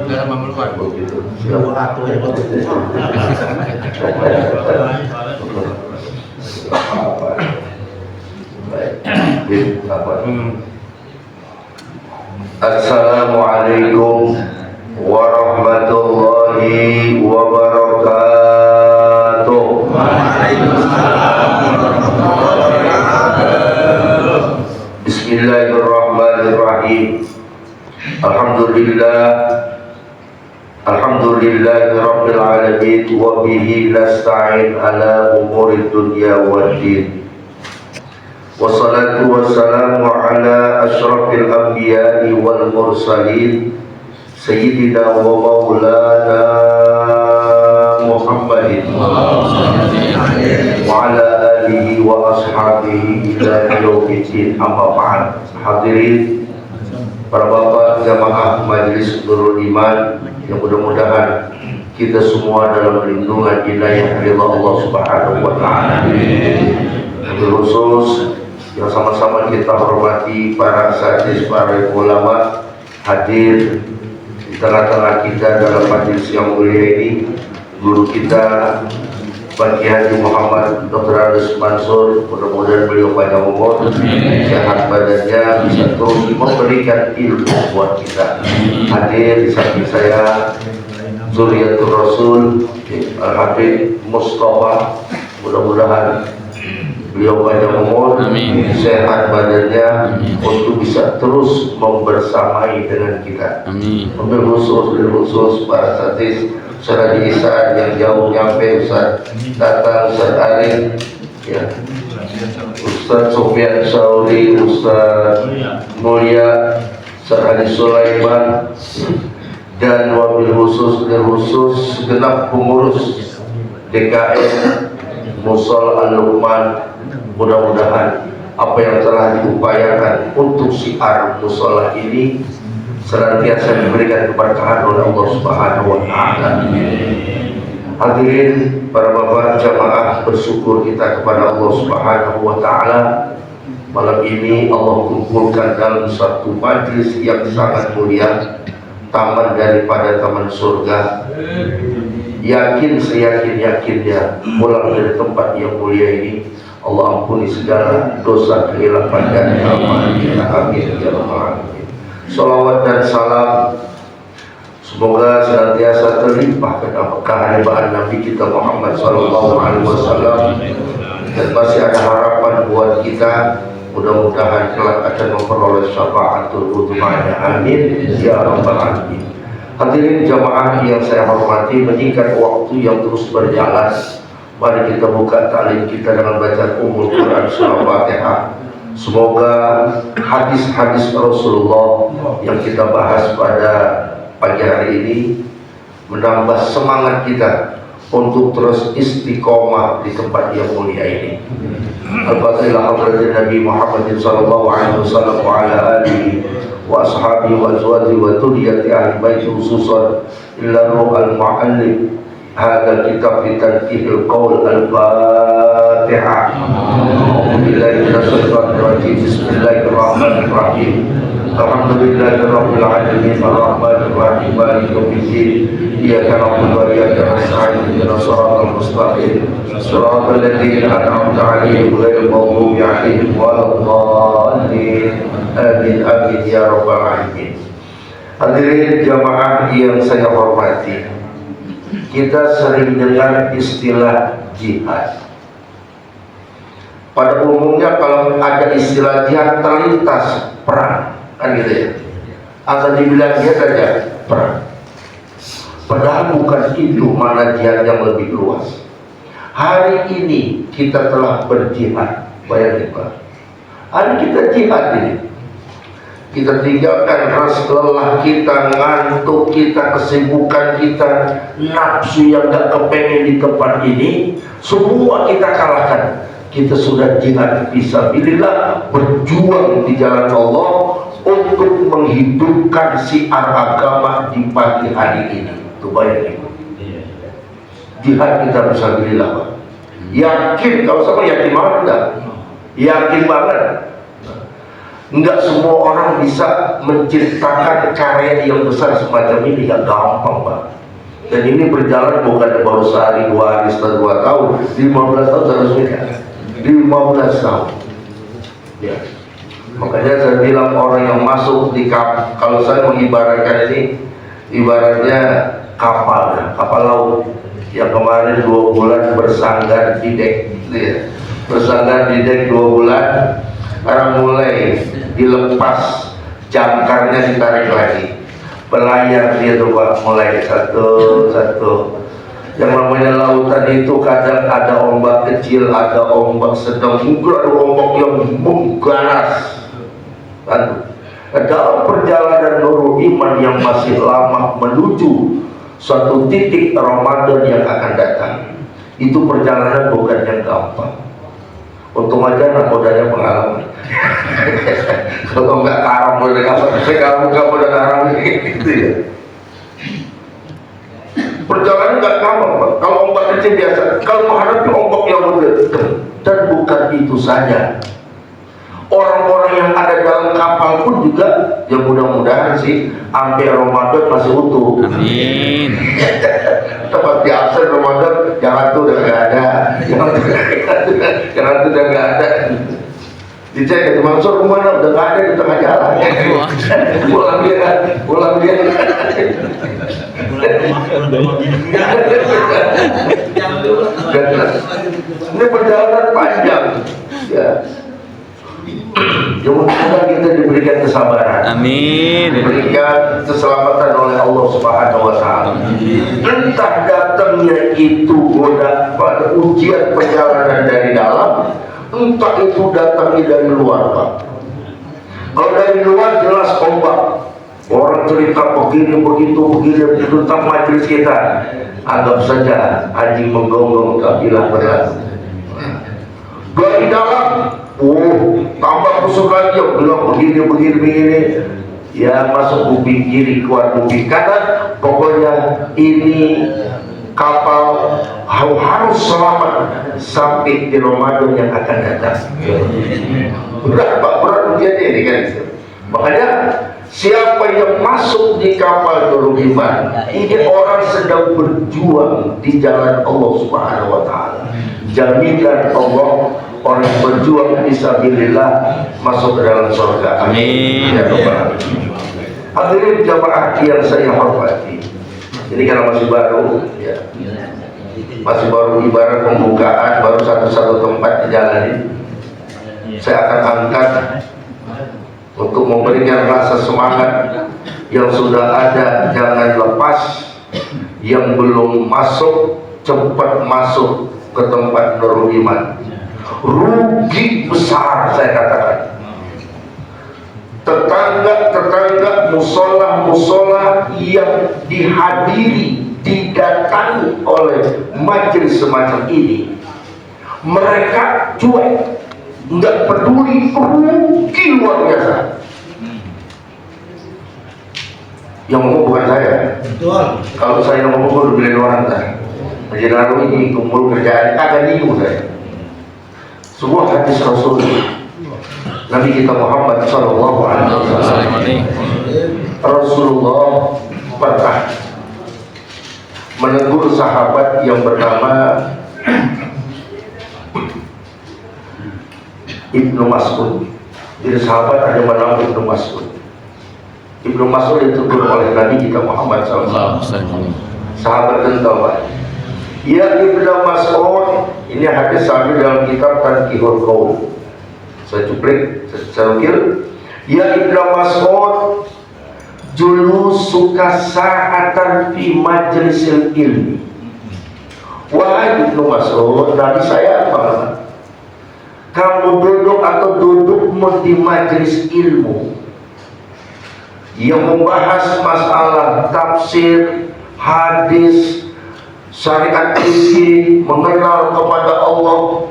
dalam memelukan begitu. Siapa ya Assalamualaikum warahmatullahi wabarakatuh. Bismillahirrahmanirrahim. Alhamdulillahirabbil alamin wa bihi nasta'in ala umurid dunya waddin. Wassalatu wassalamu ala asyrafil anbiya'i wal mursalin sayyidina wa maulana Muhammadin wa ala alihi wa ashabihi ila yaumiddin, amma ba'd. Hadirin para bapak jamaah majelis Nurul Iman, yang mudah-mudahan kita semua dalam lindungan inayah Allah Subhanahu wa taala. Khusus yang sama-sama kita hormati para asatidz, para ulama hadir di tengah-tengah kita dalam majelis yang mulia ini. Guru kita Pak Kiai Haji Muhammad Dr. Andes Mansur, mudah-mudahan beliau panjang umur, sehat badannya, bisa terus memberikan ilmu buat kita. Hadir di samping saya Zuriatul Rasul Al-Habib Mustafa, mudah-mudahan beliau panjang umur, sehat badannya, untuk bisa terus membersamai dengan kita. Mobil khusus para asatidz Ustaz Ihsan yang jauh nyampe, Ustaz datang, Ustaz Arif, ya, Ustaz Sofyan Sauri, Ustaz Mulia, Ustaz Ali Sulaiman, dan wabil khusus segenap pengurus DKM Musol Al-Luqman. Mudah-mudahan apa yang telah diupayakan untuk syiar musola ini senantiasa diberikan keberkahan oleh Allah Subhanahu wa taala. Hadirin para bapak jamaah, bersyukur kita kepada Allah Subhanahu wa taala. Malam ini Allah kumpulkan dalam satu majlis yang sangat mulia, taman daripada taman surga. Yakin, seyakin-yakinnya pulang dari tempat yang mulia ini, Allah ampuni segala dosa, kehilapan dan kesalahan kita. Amin ya rabbal alamin. Salawat dan salam semoga senantiasa terlimpah kehadiran Nabi kita Muhammad sallallahu alaihi wasallam, dan masih ada harapan buat kita, mudah-mudahan kelak akan memperoleh syafaatul uzma. Amin ya rabbal alamin. Hadirin jamaah yang saya hormati, meningkat waktu yang terus berjalan, mari kita buka taklim kita dengan bacaan Ummul Quran surah Fatihah. Semoga hadis-hadis Rasulullah yang kita bahas pada pagi hari ini menambah semangat kita untuk terus istiqomah di tempat yang mulia ini. Al-Fatihah hadratin Nabi Muhammad sallallahu alaihi wasallam wa ala alihi wa ashabihi wa azwajihi wa dhurriyyati ahli bait, khususan illa ruh al-muallim hadal kitab fi tanqihil qaul al-Fatihah. Bismillahirrahmanirrahim. Alhamdulillahirabbil alamin, arrahmanir rahim, maliki yaumiddin. Iyyaka na'budu wa iyyaka nasta'in, ihdinas siratal mustaqim, siratal ladzina an'amta 'alaihim ghairil maghdubi 'alaihim waladdallin. Amin amin ya rabbal alamin. Hadirin jamaah yang saya hormati, kita sering dengar istilah jihad. Pada umumnya kalau ada istilah jihad terlintas perang, kan gitu ya, atau dibilang jihad aja perang. Padahal bukan itu mana jihad yang lebih luas. Hari ini kita telah berjihad, bayangin Pak, hari kita jihad ini. Kita tinggalkan ras lelah kita, ngantuk kita, kesibukan kita, nafsu yang gak kepengen di tempat ini, semua kita kalahkan. Kita sudah jihad fisabilillah, berjuang di jalan Allah untuk menghidupkan syiar agama di pagi hari ini. Tuh bayangin, jihad kita fisabilillah, Pak. Yakin, kalau sama yakin banget enggak? Yakin banget. Enggak semua orang bisa menciptakan karya yang besar semacam ini, gak gampang Pak. Dan ini berjalan bukan baru sehari, 2 hari, setelah 2 tahun, 15 tahun seharusnya. 15 tahun. Ya. Makanya saya bilang orang yang masuk di kalau saya mengibaratkan ini, ibaratnya kapal laut yang kemarin 2 bulan bersandar di dek, gitu ya. Bersandar di dek 2 bulan, sekarang mulai dilepas, jangkarnya ditarik lagi. Pelayar dia tuh Pak, mulai satu-satu. Yang namanya lautan itu kadang ada ombak kecil, ada ombak sedang, mungkin ada ombak yang mengganas. Dalam perjalanan Nurul Iman yang masih lama menuju suatu titik Ramadan yang akan datang, itu perjalanan bukan yang gampang. Untung aja nakodanya pengalaman. Kalau nggak karam boleh kalau nggak boleh karam gitu ya. Perjalanan nggak gampang Pak. Kalau ombak kecil biasa, kalau menghadapi ombak yang besar, dan bukan itu saja. Orang-orang yang ada dalam kapal pun juga, ya mudah-mudahan sih sampai Ramadan masih utuh. Amin. Tempat di absen Ramadan, jangan tuh udah nggak ada, jangan tuh udah nggak ada. Dicek ke Mansur kemana, udah nggak ada di tengah jalan. Pulang dia. Ini perjalanan panjang, ya. Mudah-mudahan kita diberikan kesabaran. Amin. Diberikan keselamatan oleh Allah Subhanahu wa Ta'ala. Entah datangnya itu goda pada ujian perjalanan dari dalam, entah itu datangnya dari luar Pak. Kalau dari luar jelas ombak, orang cerita begini begitu tentang majelis kita, anggap saja anjing menggonggong kabilah beras. Dari dalam, tambah kusuk lagi, bilang begini, ya masuk kuping kiri, keluar kuping kanan. Pokoknya ini kapal harus selamat sampai di Ramadan yang akan datang. Berat ujian ini kan. Makanya siapa yang masuk di kapal Nurul Iman, ini orang sedang berjuang di jalan Allah Subhanahu wa Ta'ala. Jaminan Allah, orang yang berjuang fisabilillah masuk ke dalam surga. Amin. Ya Rabbal alamin. Hadirin jamaah yang saya hormati, ini karena masih baru, ya, masih baru ibarat pembukaan, baru satu tempat dijalani. Saya akan angkat untuk memberikan rasa semangat. Yang sudah ada jangan lepas, yang belum masuk cepat masuk ke tempat Nurul Iman. Rugi besar saya katakan. Tetangga musola yang dihadiri, didatangi oleh majelis semacam ini, mereka cuek, nggak peduli, rugi luar biasa. Yang ngomong bukan saya. Betul. Kalau saya ngomong udah bilang orang kan. Jadi lalu ini kumpul kerjaan agak bingung saya. Sebuah hadis Rasul Nabi kita Muhammad Sallallahu Alaihi Wasallam. Rasulullah pernah menegur sahabat yang bernama Ibnu Mas'ud. Jadi sahabat ada bernama Ibnu Mas'ud. Ibnu Mas'ud ditegur oleh Nabi kita Muhammad Sallallahu Alaihi Wasallam. Sahabat kental Pak. Ya Ibnu Mas'ud, ini hadis sambil dalam kitab Tanqihul Qaul. Saya cuplik, saya ukil. Ya Ibnu Mas'ud, julus suka sa'atan fi majlisil ilmi. Wahai Ibnu Mas'ud, Nabi saya apa? Kamu duduk atau dudukmu di majelis ilmu yang membahas masalah tafsir, hadis, syariat fikih, mengenal kepada Allah,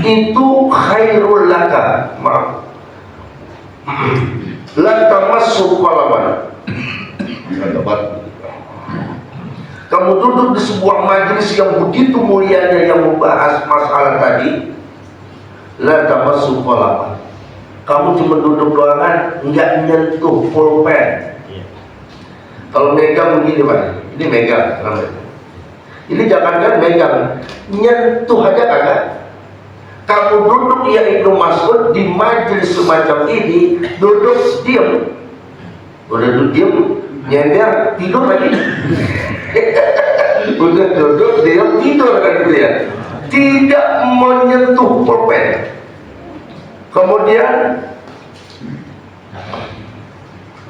itu khairul laka. Maaf, la tamassu qalaman. Kamu duduk di sebuah majelis yang begitu mulianya yang membahas masalah tadi, la tamassu qalaman. Kamu cuma duduk doangan, nggak nyentuh pulpen. Kalau megang begini Pak, ini megang. Ini jangankan megang, nyentuh aja kagak. Kamu duduk ya Ibnu Mas'ud di majelis semacam ini, duduk diam. Udah duduk diam, nyender, tidur lagi. Udah duduk diam, tidur kan gitu ya. Tidak menyentuh pulpen. Kemudian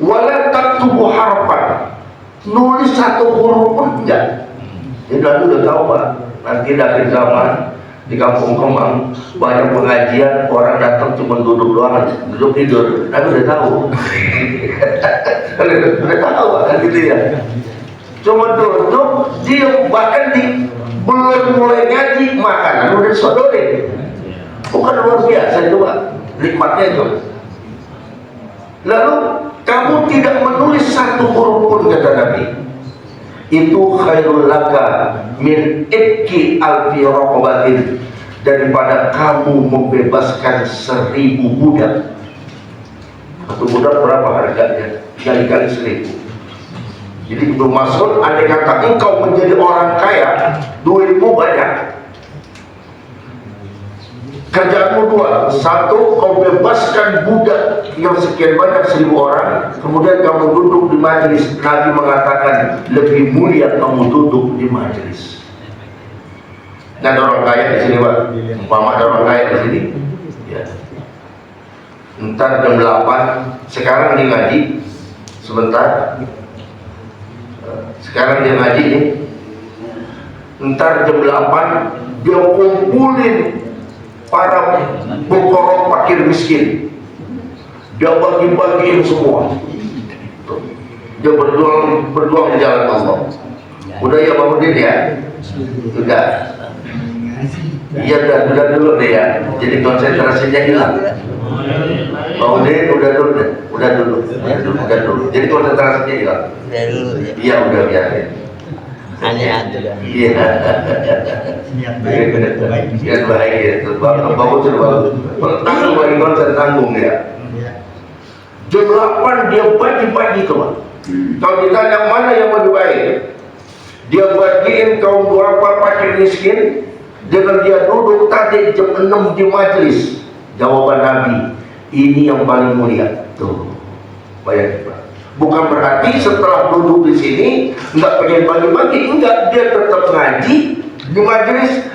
wala taktubu harfan, nulis satu huruf pun enggak. Ini udah tahu Pak, nanti dari zaman di Kampung Kemang banyak pengajian, orang datang cuma duduk doang, duduk tidur. Tapi udah tahu. Udah tahu kan gitu ya. Cuma duduk, diam, bahkan di belum mulai ngaji makanan udah disodori. Bukan luar biasa itu Pak, nikmatnya itu. Lalu kamu tidak menulis satu huruf pun kata Nabi, itu khairul laka min ibki alfi raqabatin, daripada kamu membebaskan 1000 budak. Satu budak berapa harganya? Kali-kali 1000. Jadi Ibnu Mas'ud andai kata engkau menjadi orang kaya, duitmu banyak, kerjaanmu dua. Satu, kau bebaskan budak yang sekian banyak 1000 orang. Kemudian kamu duduk di majelis. Nabi mengatakan lebih mulia kamu duduk di majelis. Nah, ada orang kaya di sini Pak. Umpama ada orang kaya di sini. Ya. Ntar jam 8, sekarang dia ngaji sebentar. Sekarang dia ngaji nih. Ntar jam 8 dia kumpulin para bukorok fakir miskin, dia bagi-bagiin semua. Dia berjuang di jalan Allah. Udah ya Bang Udin ya? Udah. Iya udah dulu deh ya. Jadi konsentrasinya hilang. Bang Udin udah dulu. Jadi konsentrasinya hilang. Udah dulu ya. Iya udah biarin. Aneh aja dah. Iya. Niat baik itu. Bagus coba. Tanggung bagi konsen tanggung ya. Jam 8 dia bagi-bagi tuh Pak. Kalau ditanya mana yang lebih baik, dia bagiin kaum duafa fakir miskin dengan dia duduk tadi jam 6 di majelis. Jawaban Nabi, ini yang paling mulia. Tuh, bayangin Pak. Bukan berarti setelah duduk di sini nggak pengen bagi-bagi, enggak, dia tetap ngaji di majelis,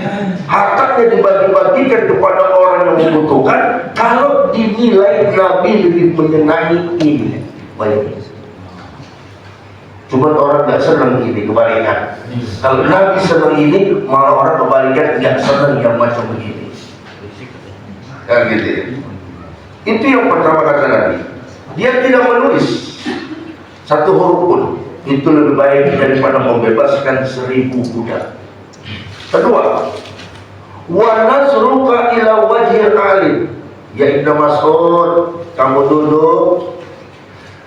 hartanya dibagi-bagikan kepada orang yang membutuhkan. Kalau dinilai Nabi lebih menyenangi ini, bayangin. Cuma orang nggak senang ini, kebalikan. Kalau Nabi senang ini, malah orang kebalikan nggak senang yang macam begini. Kan gitu ya. Itu yang pertama kata Nabi. Dia tidak menulis satu huruf pun. Itu lebih baik daripada membebaskan 1000 budak. Kedua, wa nasruka ila wajhil alim. Ya Ibnu Mas'ud, kamu duduk,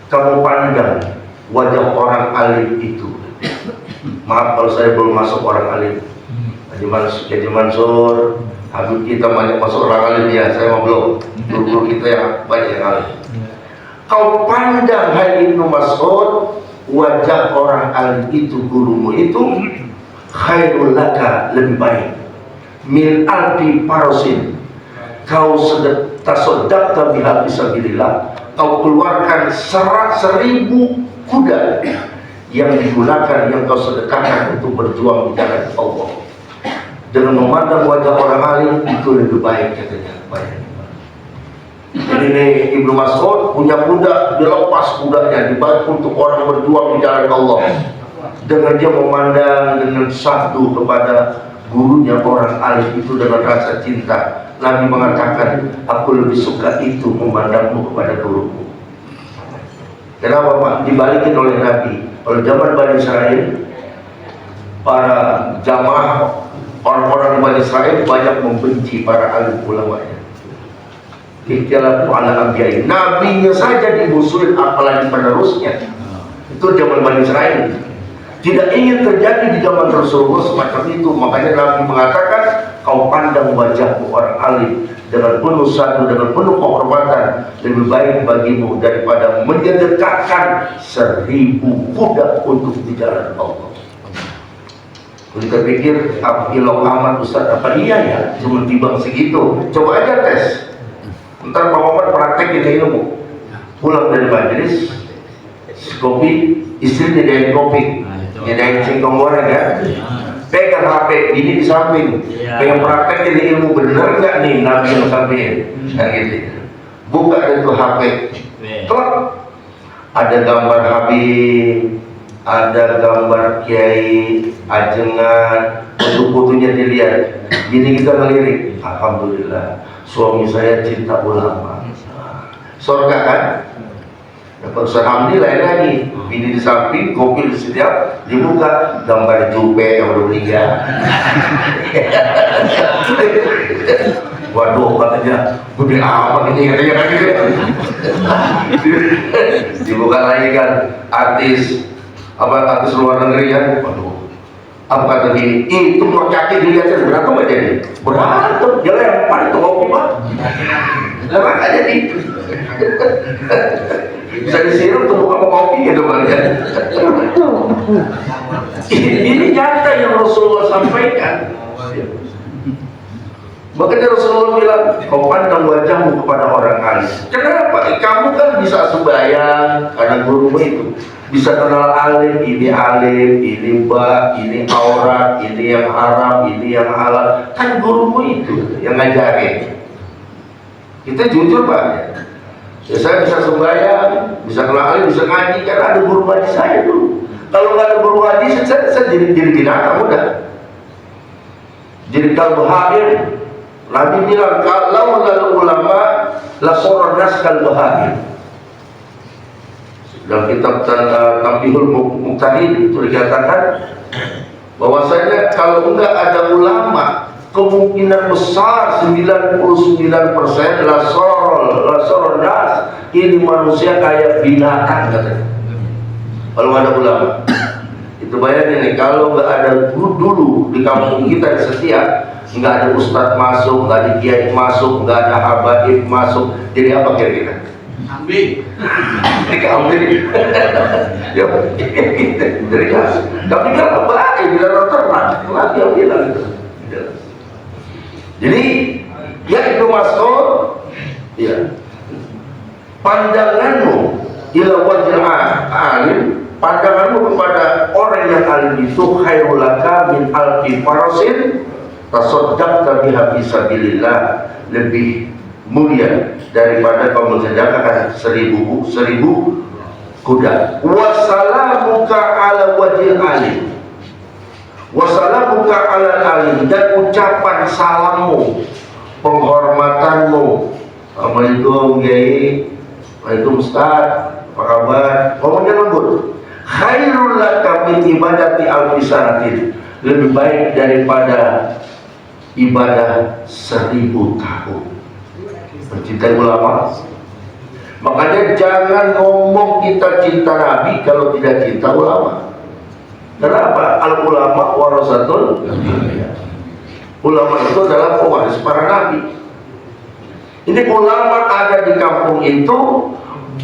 kamu pandang wajah orang alim itu. Maaf kalau saya belum masuk orang alim. Haji Mansur, Habib kita banyak masuk orang alim ya, saya mau belum. Guru kita yang banyak yang alim. Kau pandang hai Ibnu Mas'ud, wajah orang alim itu, gurumu itu, khairul laka, lebih baik min alfi parosin, kau tasoddaqta biha fisabilillah, kau keluarkan 1000 kuda yang digunakan, yang kau sedekahkan untuk berjuang di jalan Allah. Dengan memandang wajah orang alim itu lebih baik katanya. Jadi ini Ibnu Mas'ud punya kuda, dilepas kudanya dibantu untuk orang berjuang di jalan Allah. Dengan dia memandang dengan satu kepada gurunya orang alim itu dengan rasa cinta. Nabi mengatakan, aku lebih suka itu memandangmu kepada guruku. Kenapa Pak? Dibalikin oleh Nabi. Pada zaman Bani Israel, para jamaah orang-orang Bani Israel banyak membenci para alim ulamanya. Ikhtilafu ala anbiya'i, nabinya saja dimusuhin, apalagi penerusnya. Itu zaman Bani Israel. Tidak ingin terjadi di zaman Rasulullah semacam itu. Makanya Nabi mengatakan, kau pandang wajahmu orang alim dengan penuh satu, dengan penuh penghormatan, lebih baik bagimu daripada menyedekahkan 1000 kuda untuk di jalan Allah. Kita pikir ilok amat Ustaz, apa iya ya cuma timbang segitu? Coba aja tes. Ntar Pak Muhammad praktek ini ilmu, pulang dari majelis kopi, istri nyediain kopi, nyediain singkong goreng ya, pegang HP ini di samping, pengen praktek ini ilmu bener nggak nih Nabi yang sampingin, kan gitu. Buka itu HP, klak, ada gambar Habib, ada gambar Kiai, ajengan, foto-fotonya dilihat. Gini kita ngelirik, alhamdulillah, suami saya cinta ulama. Surga kan? Dapat alhamdulillah lagi. Ini di samping, kopi di setiap, dibuka gambar Jupe yang udah meninggal. Waduh, katanya gede amat ini katanya kan gitu. Dibuka lagi kan artis luar negeri kan. Waduh, apa kata gini, itu mau cakit dilihat saja berantem aja nih. Berantem, dia lempar itu kopi mah. Lempar aja nih. Bisa disirup tuh buka kopi gitu kan ya. Ini nyata yang Rasulullah sampaikan. Makanya Rasulullah bilang, kau pandang wajahmu kepada orang alim. Kenapa? Kamu kan bisa sembahyang karena gurumu itu. Bisa kenal alim, ini mbak, ini aurat, ini yang haram, ini yang halal. Kan gurumu itu yang ngajarin. Kita jujur Pak. Ya saya bisa sembahyang, bisa kenal alim, bisa ngaji, karena ada guru ngaji saya dulu. Kalau nggak ada guru ngaji, saya jadi binatang udah. Jadi kalbu hadir. Nabi bilang kalau lalu ulama la soror nas kalbu hadir. Dalam kitab Tampihul Muqtahid itu dikatakan bahwasanya kalau enggak ada ulama, kemungkinan besar 99% la soror nas, ini manusia kayak binatang katanya. Kalau ada ulama, itu bayangin nih, kalau nggak ada dulu di kampung kita di Setia, nggak ada ustadz masuk, nggak ada kiai masuk, nggak ada habaib masuk, jadi apa kira-kira? Kambing. Kambing. Ya, jadi kambing kan baik, bila ternak, lagi yang bilang itu. Jadi, ya itu Mas'ud, ya, pandanganmu ila wajil alim, pandanganmu kepada orang yang alim itu khairul laka min alfi farasin tasaddaqta biha fisabilillah, lebih mulia daripada kau mensedekahkan 1000 kuda. Wassalamuka ala wajil alim, wassalamuka ala alim, dan ucapan salammu, penghormatanmu, assalamualaikum Kiai, waalaikum Ustaz, apa kabar, ngomongnya lembut, khairul laka min ibadati alfi sanatin, lebih baik daripada ibadah 1000 tahun. Mencintai ulama. Makanya jangan ngomong kita cinta Nabi kalau tidak cinta ulama. Kenapa? Al ulama warasatul anbiya. Ulama itu adalah pewaris para nabi. Ini ulama ada di kampung itu,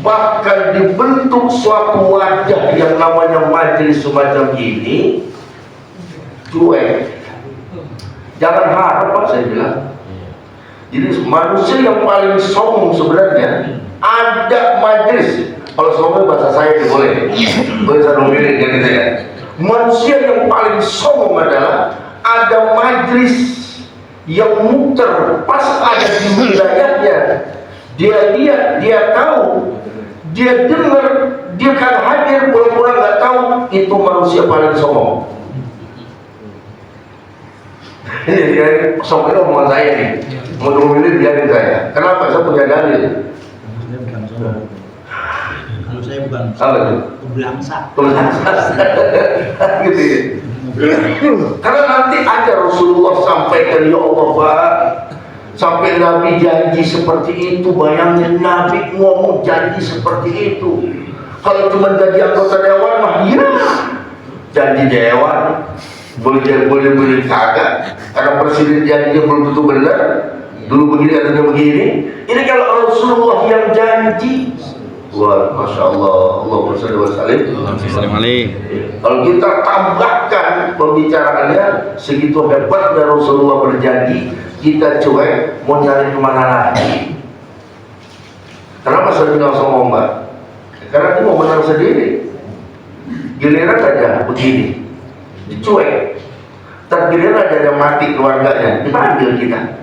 bahkan dibentuk suatu wajah yang namanya majelis semacam ini, cuek. Jangan harap Pak, saya bilang. Jadi manusia yang paling sombong sebenarnya ada majelis. Kalau sombong bahasa saya boleh. Boleh saya memilih gitu ya. Manusia yang paling sombong adalah ada majelis yang muter pas ada di wilayahnya. Dia lihat, dia tahu, dia dengar, dia kan hadir pura-pura nggak tahu, itu manusia paling sombong. Ini sombong itu omongan saya nih. Mau memilih biarin saya. Kenapa? Saya punya dalil. Kalau saya bukan belangsa. Gitu ya. Karena nanti ada Rasulullah sampaikan, ya Allah Pak, sampai Nabi janji seperti itu. Bayangin Nabi ngomong janji seperti itu. Kalau cuma janji anggota dewan mah ya janji dewan. boleh kagak karena presiden janjinya belum tentu benar. Dulu begini katanya begini. Ini kalau Rasulullah yang janji, wah, masya Allah, Allahumma shalli wa sallim. Kalau kita tambahkan pembicaraannya, segitu hebatnya Rasulullah berjanji, kita cuek, mau nyari kemana lagi? Kenapa saya bilang sama Mbak? Karena dia mau menang sendiri. Giliran aja begini, dicuek. Tergiliran aja ada mati keluarganya, dipanggil kita.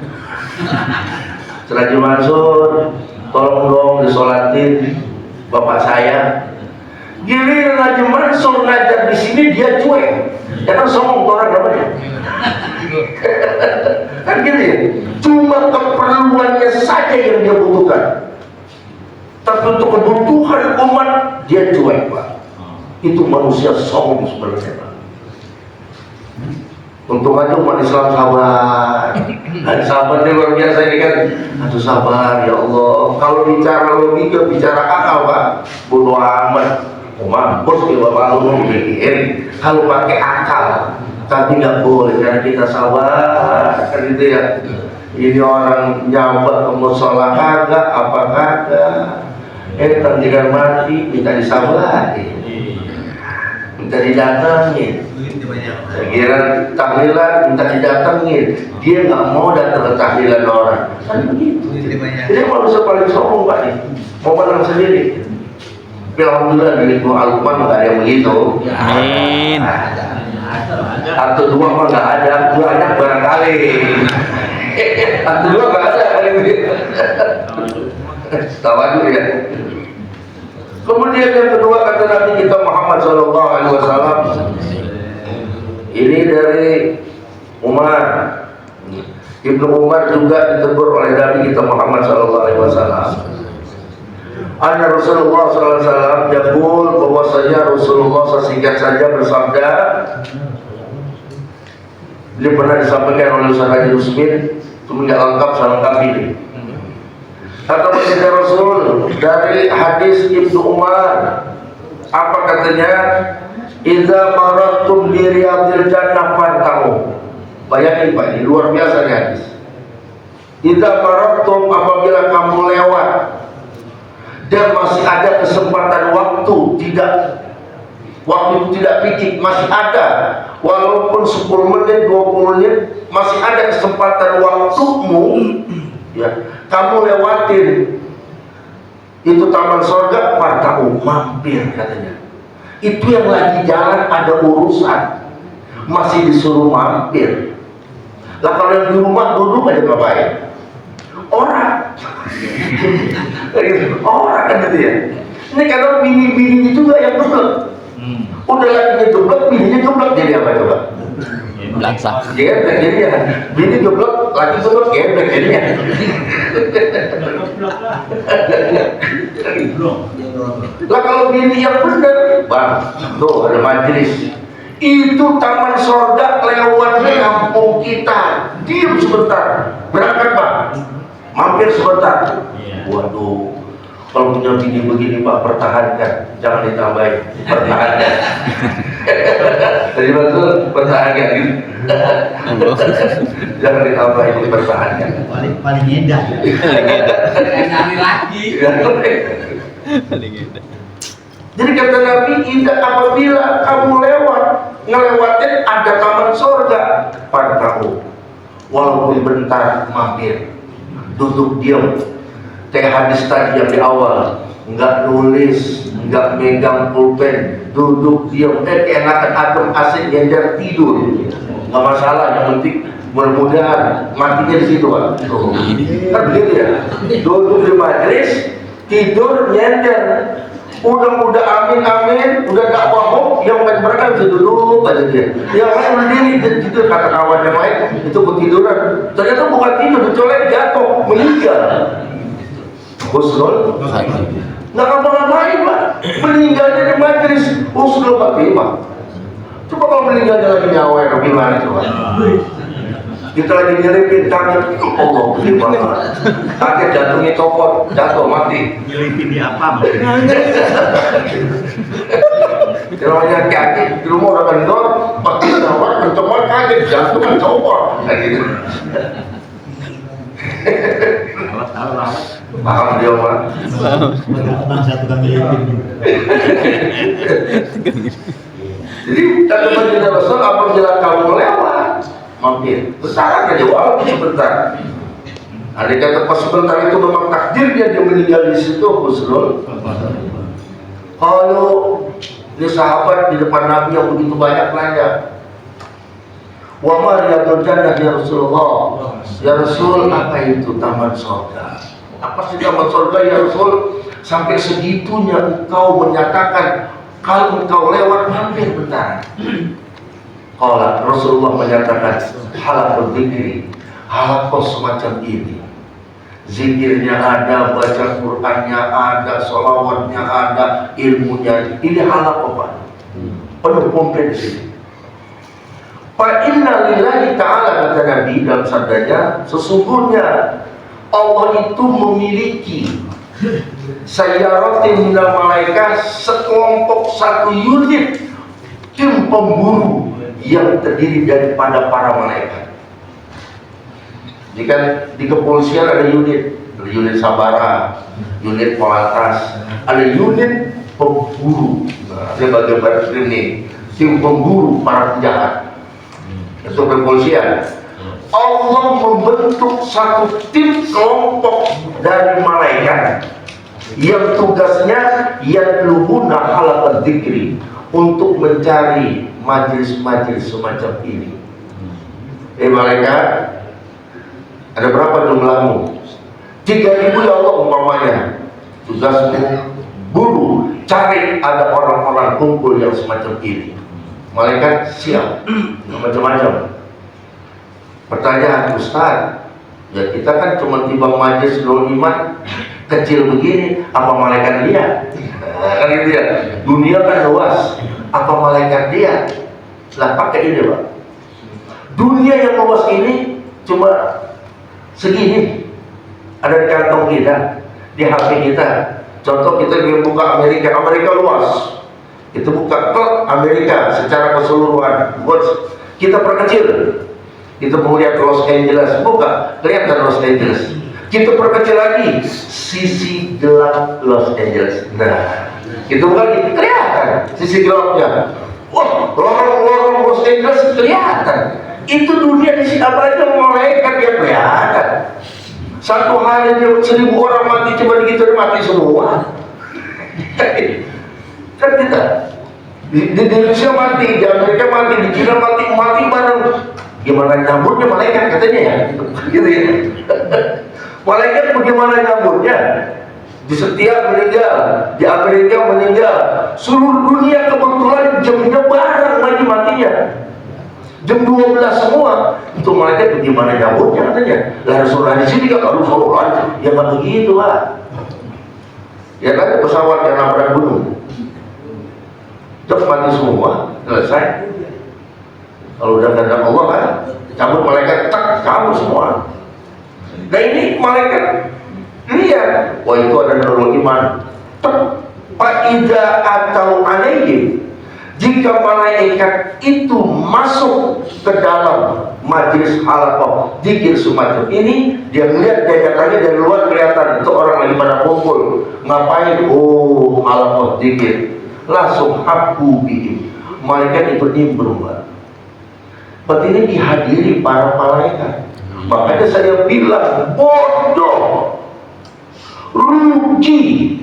Seraji Mansur, tolong dong disolatin bapak saya. Giliran Haji Mansur ngajar di sini dia cuek. Jangan sombong orang namanya. Kan gitu ya. Cuma keperluannya saja yang dia butuhkan. Tapi untuk kebutuhan umat dia cuek, Pak. Itu manusia sombong sebenarnya, Pak. Untung aja umat Islam sabar. Dan sabarnya luar biasa ini kan. Aduh sabar ya Allah. Kalau bicara logika, bicara akal, Pak, bodoh amat. Mampus ya Bapak lu bikin. Kalau pakai akal, tapi nggak boleh karena kita sabar. Kan gitu ya. Ini orang nyawa ke musola kagak, apa kagak. Tandingan mati minta disabari, minta didatangin. Kira tahlilan minta didatengin, dia nggak mau datang ke tahlilan orang. Kan begitu. Jadi manusia paling sombong, Pak, nih mau menang sendiri. Tapi alhamdulillah di lingkungan Al-Quran nggak ada yang begitu. Amin. Atau dua mah nggak ada, dua anak barangkali. Atau dua nggak ada kali begitu. Tawadhu ya. Kemudian yang kedua kata Nabi kita Muhammad SAW, ini dari Umar. Ibnu Umar juga ditegur oleh Nabi kita Muhammad SAW. Anna Rasulullah SAW yaqul, bahwasanya Rasulullah singkat saja bersabda. Ini pernah disampaikan oleh Ustaz Haji Usmin, cuma nggak lengkap, saya lengkap ini. Kata Baginda Rasul dari hadis Ibnu Umar, apa katanya? Idza maratum bi riyadil jannah fantahu. Bayangin Pak, ini luar biasa nih hadis. Idza maratum, apabila kamu lewat dan masih ada kesempatan waktu, waktu itu tidak picik, masih ada, walaupun 10 menit, 20 menit, masih ada kesempatan waktumu, ya, kamu lewatin itu taman surga, farta'u, mampir katanya. Itu yang lagi jalan ada urusan, masih disuruh mampir. Lah kalau yang di rumah duduk aja ngapain? Orang kan gitu ya. Ini kalau bini-bini juga yang geblek. Udah lakinya geblek, bininya geblek, jadi apa coba? Belaksak. Geblek jadinya. Bini geblek, laki geblek, geblek jadinya. Lah kalau bini yang benar, Bang, tuh ada majelis. Itu taman surga lewatnya kampung kita. Diam sebentar, berangkat Pak, mampir sebentar. Waduh, kalau punya bini begini Pak, pertahankan, jangan ditambahin, pertahankan. Jadi betul, pertahankan gitu. Jangan ditambahin, dipertahankan. Paling edah. Nyari lagi. Jadi kata Nabi, indah apabila kamu ngelewatin ada taman surga, farta'u, walaupun bentar, mampir, duduk diam. Kayak hadis tadi yang di awal, nggak nulis, nggak megang pulpen, duduk diam. Keenakan adem asik nyender tidur, nggak masalah. Yang penting mudah-mudahan matinya di situ, Pak. Kan begitu ya? Duduk di majelis, tidur nyender. Udah amin, udah gak bohong, yang main mereka bisa duduk aja dia. Yang lain berdiri, tidur, kata kawan yang lain itu ketiduran. Ternyata bukan tidur, dicolek jatuh, meninggal. Husnul nggak ngapa-ngapain Pak, meninggalnya di majelis husnul khatimah. Coba kalau meninggalnya lagi nyawa, gimana coba? Kita lagi nyelipin tangan, Allah bagaimana? Kaget jantungnya copot, jatuh mati. Nyelipin di apa? Kalau hati-hati di rumah udah kendor, pakai nawar, kencokor kaget, jantung kan copot, kayak gitu. Paham dia mah. Bangsa tukang ngeliatin. Jadi kata baginda Rasul, apabila kamu lewat, mampir, besaran aja walaupun sebentar. Ada kata pas sebentar itu memang takdirnya dia meninggal di situ, Husnul. Kalau ini sahabat di depan Nabi yang begitu banyak nanya, wa ma riyadul jannah ya Rasulullah. Ya Rasul, apa itu taman surga? Apa sih taman surga ya Rasul? Sampai segitunya engkau menyatakan kalau engkau lewat hampir bentar. Kalau Rasulullah menyatakan halaqul dzikri, halaqah semacam ini. Zikirnya ada, baca Qur'annya ada, sholawatnya ada, ilmunya. Ini halaqah Pak. Penuh komplit di sini. Fa inna lillahi ta'ala, kata Nabi dalam sabdanya, sesungguhnya Allah itu memiliki sayyaratin minal malaikah, sekelompok satu unit tim pemburu yang terdiri daripada para malaikat. Jadi kan di kepolisian ada unit sabara, unit polantas, ada unit pemburu. Nah, ini bagian ini tim pemburu para penjahat. Itu kepolisian. Allah membentuk satu tim kelompok dari malaikat yang tugasnya yatlubuna halaqal dzikri, untuk mencari majelis-majelis semacam ini. Malaikat, ada berapa jumlahmu? 3.000 ya Allah umpamanya. Tugasmu buru cari ada orang-orang kumpul yang semacam ini. Malaikat siap, macam-macam. Pertanyaan Ustaz, ya kita kan cuma timbang majelis iman kecil begini, apa malaikat lihat? Kan gitu ya. Dunia kan luas, apa malaikat lihat? Lah pakai ini Pak. Dunia yang luas ini cuma segini, ada di kantong kita, di HP kita. Contoh kita buka Amerika luas. Kita buka ke Amerika secara keseluruhan, kita perkecil. Kita mau lihat Los Angeles, buka, kelihatan Los Angeles. Kita perkecil lagi sisi gelap Los Angeles. Nah, itu bukan kelihatan sisi gelapnya. Wah, lorong-lorong Los Angeles kelihatan. Itu dunia di sini, apalagi malaikat yang kelihatan. Satu hari 1.000 orang mati, cuma begitu mati semua. Kan kita di Indonesia mati, di Amerika mati, di China mati bareng. Gimana nyambutnya malaikat katanya ya, gitu ya. Malaikat bagaimana nyambutnya? Di setiap meninggal, di Amerika meninggal, seluruh dunia kebetulan jamnya bareng lagi matinya. Jam 12 semua. Itu malaikat bagaimana nyambutnya katanya. Lah Rasulullah di sini kan Rasulullah, ya nggak begitu lah. Ya kan pesawat yang nabrak gunung, jam mati semua, selesai. Kalau udah kehendak Allah kan, cabut malaikat, tak cabut semua. Nah ini malaikat lihat, wah itu ada nurul iman. Fa'idha atau alaihim, jika malaikat itu masuk ke dalam majelis halaqah dzikir semacam ini, dia melihat daerahnya dari luar kelihatan itu orang lagi pada kumpul. Ngapain? Oh, halaqah dzikir. Langsung habbu bihim, malaikat itu nimbrung. Berarti ini dihadiri para malaikat. Makanya saya bilang bodoh, rugi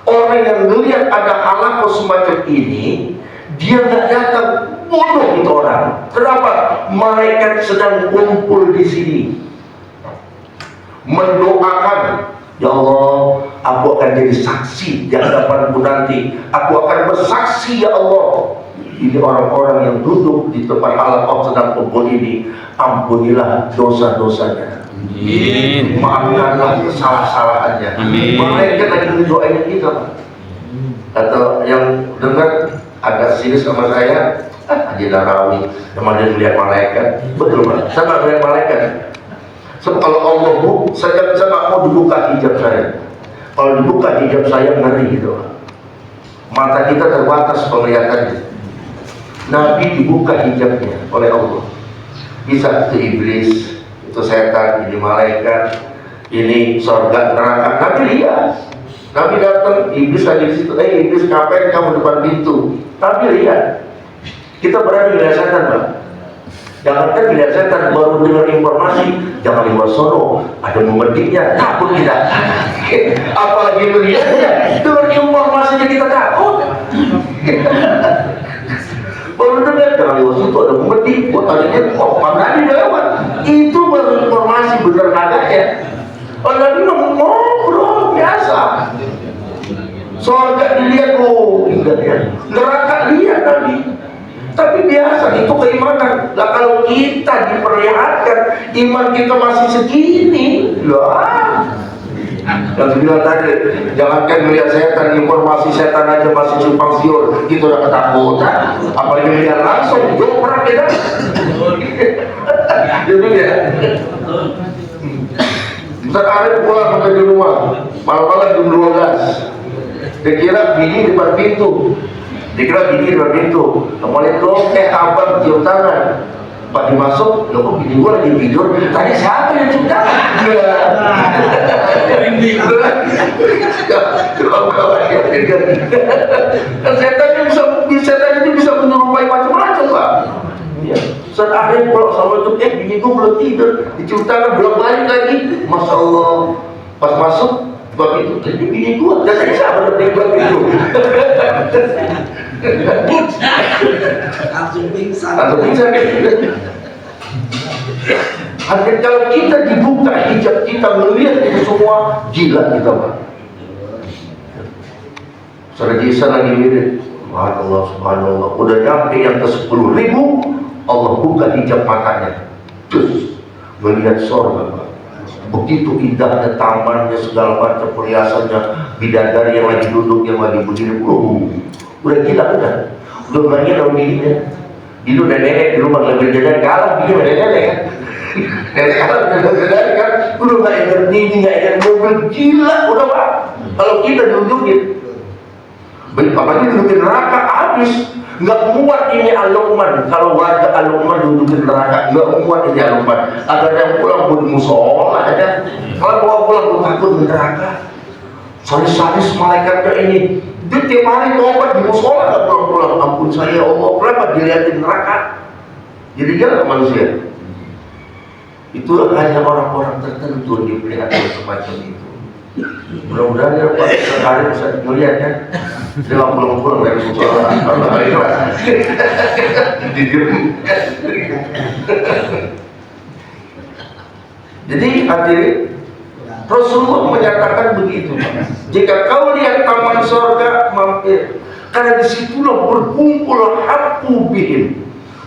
orang yang melihat ada halaqah semacam ini, dia nggak datang. Bodoh itu orang. Kenapa? Malaikat sedang kumpul di sini, mendoakan, ya Allah, aku akan jadi saksi di hadapanmu nanti. Aku akan bersaksi ya Allah. Ini orang-orang yang duduk di tempat halaqah sedang kumpul ini, ampunilah dosa-dosanya. Amin. Maafkanlah kesalahan-kesalahannya. Amin. Malaikat lagi mendoain kita, Pak. Atau yang dengar agak sinis sama saya, Haji Darawi, sama dia melihat malaikat. Betul Pak, saya nggak melihat malaikat. So, kalau Allah saya nggak mau dibuka hijab saya. Kalau dibuka hijab saya ngeri gitu Pak. mata kita terbatas penglihatannya. Nabi dibuka hijabnya oleh Allah. Bisa itu iblis, itu setan, ini malaikat, ini surga, neraka. Nabi lihat. Nabi datang, iblis lagi di situ. Iblis, ngapain kamu depan pintu? Nabi lihat. Kita berani melihat setan, Pak. Jangankan melihat setan, baru dengar informasi, jangan lewat sono, ada memediknya, takut kita. Apalagi melihatnya, dengar informasinya kita takut. Baru dengar, jangan lewat situ, ada memedik, buat tadinya, mana di lewat. Itu baru informasi benar kagaknya. Kalau Nabi ngobrol biasa. Surga dilihat, neraka lihat Nabi. Tapi biasa, itu keimanan. Lah kalau kita diperlihatkan iman kita masih segini, lah. Yang bilang tadi, jangankan melihat setan, informasi setan aja masih simpang siur, itu udah ketakutan. Apalagi melihat langsung, pernah kita. Jadi ya. Ustaz Arif pulang sampai di rumah, malam-malam jam 12. Dia kira bini depan pintu. Assalamualaikum, abang cium tangan. Pak dimasuk, loh kok bini gua lagi tidur? Tadi siapa yang cium tangan? Setan itu bisa menyerupai macam-macam, Pak. Ya. Saat akhirnya pulang sama itu, bini gua belum tidur, dicium tangan, belum balik lagi. Masya Allah, pas masuk, bab itu, tadi bini gua, dan saya sabar dari bab itu. Langsung pingsan. Artinya kalau kita dibuka hijab, kita melihat itu semua, gila kita, Pak. Saudara Jisa lagi mirip, subhanallah, udah nyampe yang ke 10.000, Allah buka hijab matanya, terus melihat surga, Pak. Begitu indahnya tamannya, segala macam perhiasannya, bidadari yang lagi duduk, yang lagi begini, udah gila udah banyak daun dirinya. Dulu nenek di rumah lebih bidadari kalah, bikin nenek kan. Nenek kalah bidadari kan, udah nggak ingat ini, nggak ingat mobil, gila udah, Pak. Kalau kita diunjukin, apalagi diunjukin neraka habis. Nggak muat ini Al-Luqman. Kalau warga Al-Luqman duduk neraka, nggak muat ini Al-Luqman. Ada yang pulang pun musola aja. Kalau bawa pulang pun takut di neraka. Sadis-sadis malaikatnya ini. Dia tiap hari tobat di musola nggak pulang-pulang. Ampun saya Allah, kenapa dilihatin neraka? Jadi gila manusia. Itulah hanya orang-orang tertentu diperlihatkan semacam itu. Mudah-mudahan ya Pak, sekali bisa melihat ya. Dia nggak pulang-pulang dari musola. Jadi hadirin, Rasulullah menyatakan begitu. Jika kau lihat taman surga, mampir, karena disitulah berkumpul haqqu bihim.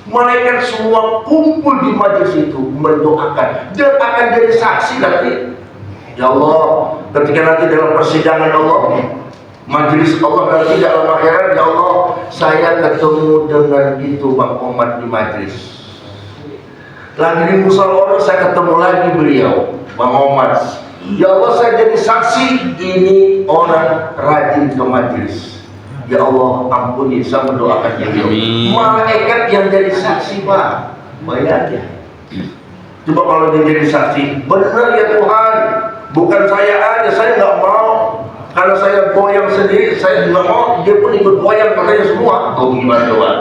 Malaikat semua kumpul di majelis itu mendoakan dan akan jadi saksi nanti. Ya Allah, ketika nanti dalam persidangan Allah, majelis Allah nanti dalam akhirat, ya Allah, saya ketemu dengan itu Bang Omar di majelis. Lagi di musyawarah saya ketemu lagi beliau, Bang Omar. Ya Allah, saya jadi saksi, ini orang rajin ke majelis. Ya Allah, ampuni, saya mendoakan beliau. Malaikat yang jadi saksi, Pak. Bayangin. Coba kalau dia jadi saksi, benar ya Tuhan, bukan saya aja, saya nggak mau. Karena saya goyang sendiri, saya nggak mau. Dia pun ikut goyang, katanya semua. Oh gimana Tuhan?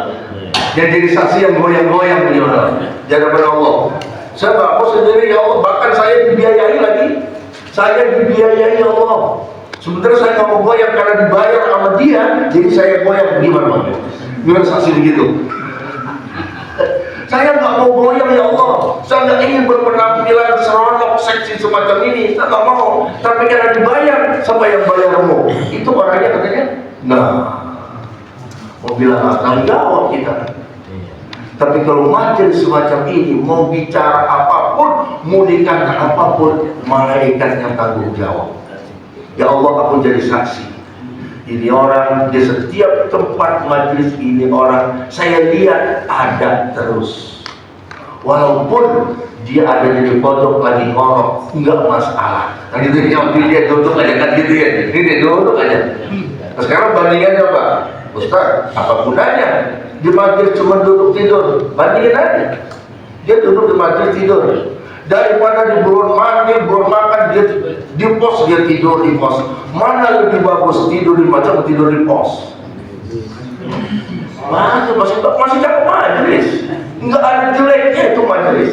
Dia jadi saksi yang goyang-goyang bagaimana? Jadi pada Allah. Saya nggak mau sendiri ya Allah. Bahkan saya dibiayai lagi. Saya dibiayai ya Allah. Sementara saya nggak mau goyang karena dibayar sama dia, jadi saya goyang. Gimana? Gimana saksi begitu? Saya nggak mau goyang ya Allah. Saya nggak ingin berpenampilan seronok seksi semacam ini. Saya nggak mau. Tapi karena dibayar, siapa yang bayarmu? Itu orangnya katanya. Nah, mau bilang tanggung jawab kita. Tapi kalau majelis semacam ini mau bicara apapun, mau dikatakan apapun, malaikat yang tanggung jawab. Ya Allah, aku jadi saksi. Ini orang di setiap tempat majelis ini orang saya lihat ada terus. Walaupun dia ada di pojok lagi ngorok, enggak masalah. Kan gitu, yang dia duduk aja kan gitu ya. Ini dia duduk aja. Nah, sekarang bandingannya apa? Ustaz, apa gunanya? Di majlis cuma duduk tidur. Bandingin aja. Dia duduk di majlis tidur. Daripada di bulan mandi, bulan makan, dia di pos, dia tidur di pos. Mana lebih bagus, tidur di majlis atau tidur di pos? Masih cakep majlis. Enggak ada jeleknya itu majlis.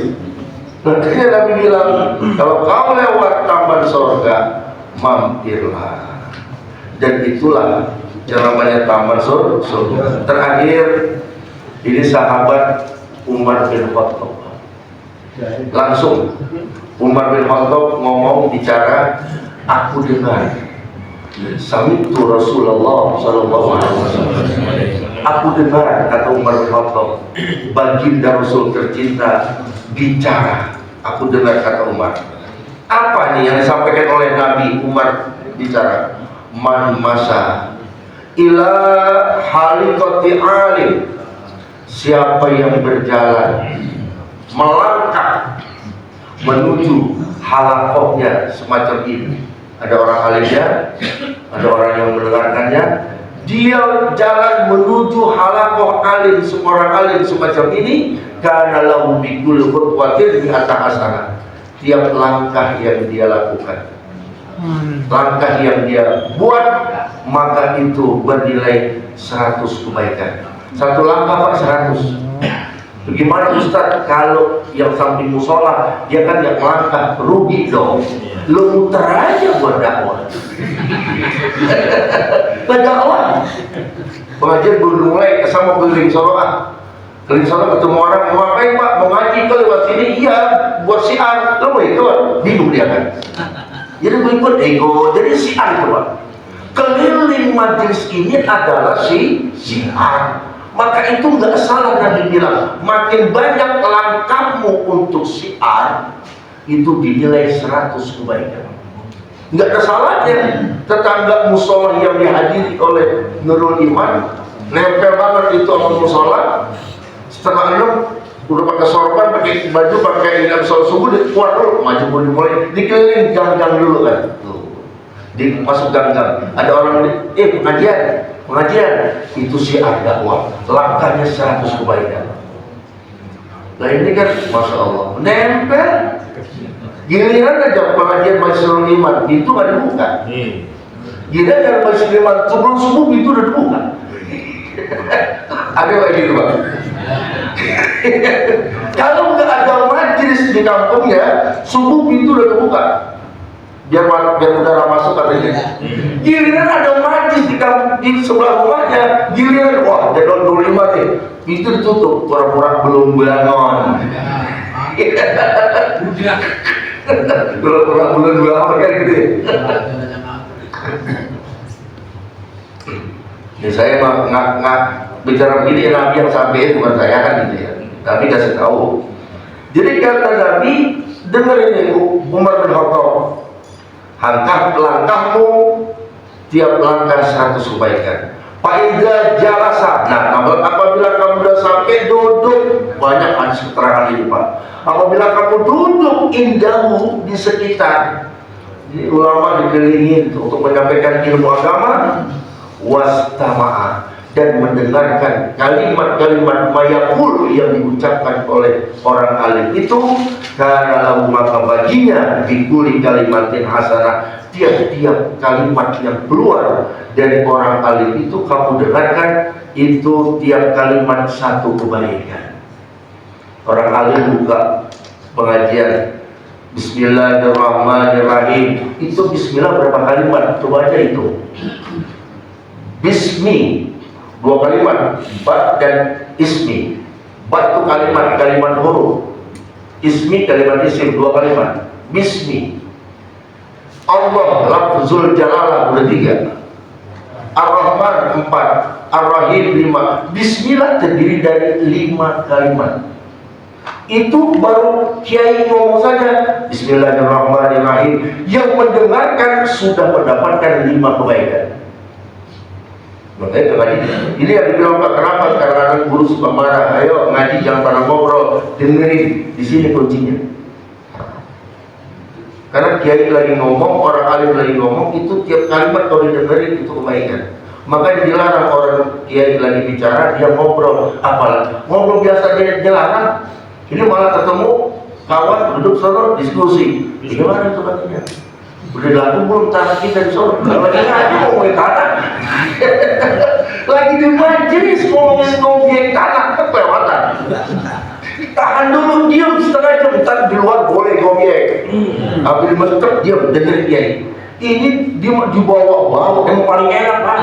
Nantinya Nabi bilang, kalau kau lewat taman surga, mampirlah. Dan itulah yang namanya taman surga. Terakhir, ini sahabat Umar bin Khattab. Langsung Umar bin Khattab ngomong, bicara, aku dengar sami'tu Rasulullah sallallahu alaihi wasallam. Aku dengar, kata Umar bin Khattab, baginda Rasul tercinta bicara. Aku dengar, kata Umar. Apa nih yang disampaikan oleh Nabi? Umar bicara, man masa ila halikati alim, siapa yang berjalan melangkah menuju halakohnya semacam ini. Ada orang alimnya, ada orang yang mendengarkannya. Dia jalan menuju halakoh alim, seorang alim semacam ini. Karena lahu bikul khutwatin mi'ata hasanah. Tiap langkah yang dia lakukan, langkah yang dia buat, maka itu bernilai 100 kebaikan. Satu langkah Pak 100. Bagaimana Ustaz kalau yang samping musola, dia kan yang langkah, rugi dong. Lu muter aja buat dakwah. Berdakwah. Pengajian belum mulai, sama keliling Solo. Keliling Solo ketemu orang, mau ngapain Pak? Mau ngaji ke lewat sini? Iya, buat siar. Lo mau ikut? Bingung dia kan. Jadi mau ikut ego, jadi siar itu Pak. Keliling majelis ini adalah siar. Maka itu nggak salah Nabi bilang, makin banyak langkahmu untuk siar, itu dinilai 100 kebaikan. Nggak ada salahnya. Tetangga musola yang dihadiri oleh Nurul Iman, nempel banget itu sama musola. Setengah 6 udah pakai sorban, pakai baju, pakai sholat subuh, dia keluar dulu, maju pun dimulai, dikeliling gang-gang dulu kan. Di masuk gang-gang, ada orang pengajian itu siar dakwah, langkahnya 100 kebaikan. Nah ini kan masya Allah nempel. Giliran aja pengajian Majlis Iman itu nggak dibuka. Giliran Majlis Iman sebelum subuh itu udah dibuka. Ada lagi gitu Pak. Kalau nggak ada majlis di kampungnya, subuh itu udah dibuka. Biar udara masuk katanya. Giliran ada majlis di sebelah rumahnya, giliran wah ada 25 nih, itu ditutup, pura-pura belum bangun. Pura-pura belum bangun kan gitu. Ya saya nggak bicara begini, Nabi yang sampaikan bukan saya kan gitu ya. Nabi kasih tahu. Jadi kata Nabi, dengerin ini Umar bin Khattab. Langkahmu tiap langkah 100 kebaikan. Faiza jalasa. Nah, apabila kamu sudah sampai duduk, banyak hadis keterangan ini Pak. Apabila kamu duduk indahu di sekitar, jadi ulama dikelilingin untuk menyampaikan ilmu agama, wastama'a, dan mendengarkan kalimat-kalimat mayaqul yang diucapkan oleh orang alim itu, karena lahu maka baginya dikuli kalimatin hasanah, tiap-tiap kalimat yang keluar dari orang alim itu kamu dengarkan, itu tiap kalimat 1 kebaikan. Orang alim buka pengajian Bismillahirrahmanirrahim, itu bismillah berapa kalimat? Coba aja itu. Bismi 2 kalimat, ba dan ismi. Ba itu kalimat huruf, ismi kalimat isim 2 kalimat. Bismi. Allah lafzul jalalah udah 3. Ar-Rahman 4, Ar-Rahim 5. Bismillah terdiri dari 5 kalimat. Itu baru kiai ngomong saja Bismillahirrahmanirrahim, yang mendengarkan sudah mendapatkan 5 kebaikan. Makanya ngaji ini yang dibilang Pak, kenapa? Karena guru suka marah. Ayo ngaji jangan pada ngobrol, dengerin. Di sini kuncinya. Karena kiai lagi ngomong, orang alim lagi ngomong, itu tiap kalimat kalau didengerin itu kebaikan. Makanya dilarang orang kiai lagi bicara dia ngobrol, apalah ngobrol biasa dia dilarang. Ini malah ketemu kawan duduk sono diskusi. Gimana itu katanya? Udah laku belum tanah kita di sono? Kalau lagi ngaji ngomongin tanah, lagi di majelis ngomongin objek tanah kelewatan. Tahan dulu, diam setengah jam, ntar di luar boleh ngomong. Tapi di masjid diam, dengerin kiai. Ini dia dibawa-bawa, yang paling enak Pak.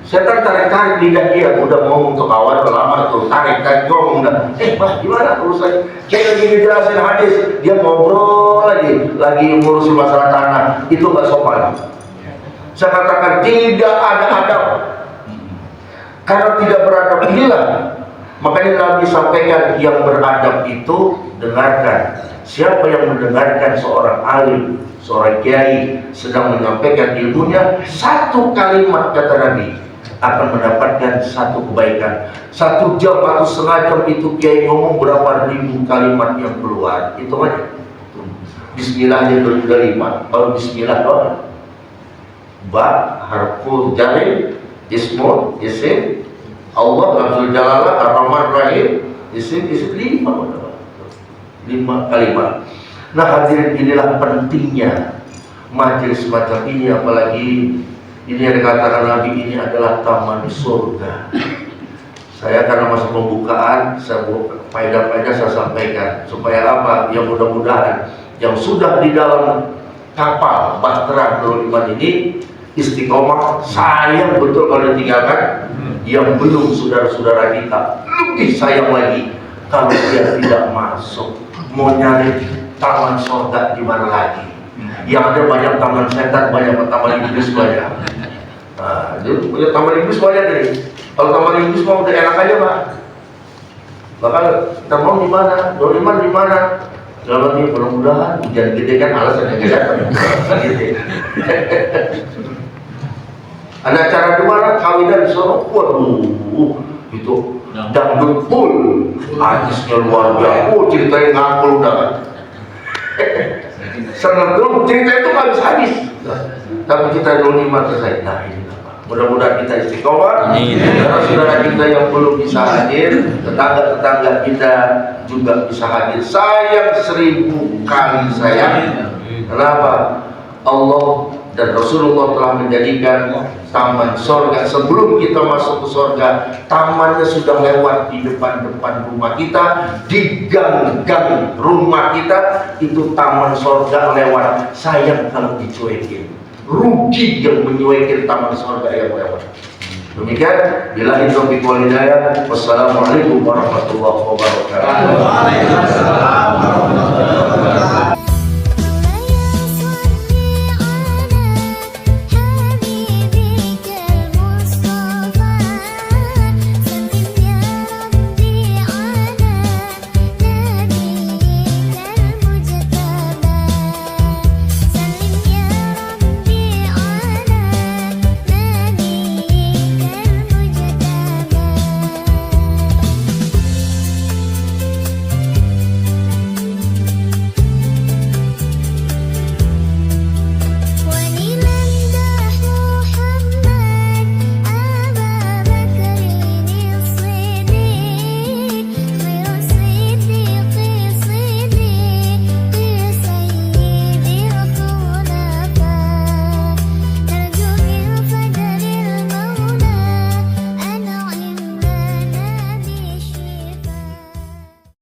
Saya tarik lidah dia, udah ngomong untuk kawan lama tuh, tarik ngomong udah. Pak gimana urusan? Kayak lagi ngejelasin hadis, dia ngobrol lagi ngurusin masalah tanah, itu nggak sopan. Saya katakan tidak ada adab, karena tidak beradab inilah. Makanya Nabi sampaikan yang beradab itu dengarkan. Siapa yang mendengarkan seorang alim, seorang kiai sedang menyampaikan ilmunya, satu kalimat kata Nabi akan mendapatkan satu kebaikan. 1 jam atau setengah jam itu kiai ngomong berapa ribu kalimat yang keluar. Itu aja. Bismillahnya udah 5. Kalau Bismillah doang. Ba harful jari, ismun, isim, Allah, Rasul Jalalah, Ar-Rahman Rahim, isim 5 kalimat. Nah hadirin, inilah pentingnya majelis semacam ini, apalagi ini yang dikatakan Nabi ini adalah taman surga. Saya karena masa pembukaan, faedah-faedah saya sampaikan supaya apa? Ya mudah-mudahan yang sudah di dalam kapal Bahtera Nurul Iman ini istiqomah. Sayang betul kalau ditinggalkan. Yang belum saudara-saudara kita lebih sayang lagi kalau dia tidak masuk. Mau nyari taman surga di mana lagi? Yang ada banyak taman setan, banyak taman iblis banyak. Nah, jadi punya taman iblis banyak nih. Kalau taman iblis mau udah enak aja Pak. Bahkan kita mau di mana? Doliman di mana? Kalau ini mudah-mudahan hujan gede kan alasan yang kelihatan. Ada acara di mana? Kawinan di sono. Waduh, itu dangdut full. Artisnya luar biasa. Ceritanya ngakul udah kan. Senang dulu cerita itu nggak bisa habis. Tapi kita doliman selesai. Nah ini mudah-mudahan kita istiqomah. Karena saudara kita yang belum bisa hadir, tetangga-tetangga kita juga bisa hadir. Sayang 1000 kali sayang. Kenapa? Allah dan Rasulullah telah menjadikan taman sorga. Sebelum kita masuk ke sorga, tamannya sudah lewat di depan-depan rumah kita, di gang-gang rumah kita, itu taman sorga lewat. Sayang kalau dicuekin, rugi yang menyuekin taman sorga yang lewat. Demikian, billahi taufiq wal hidayah. Wassalamualaikum warahmatullahi wabarakatuh.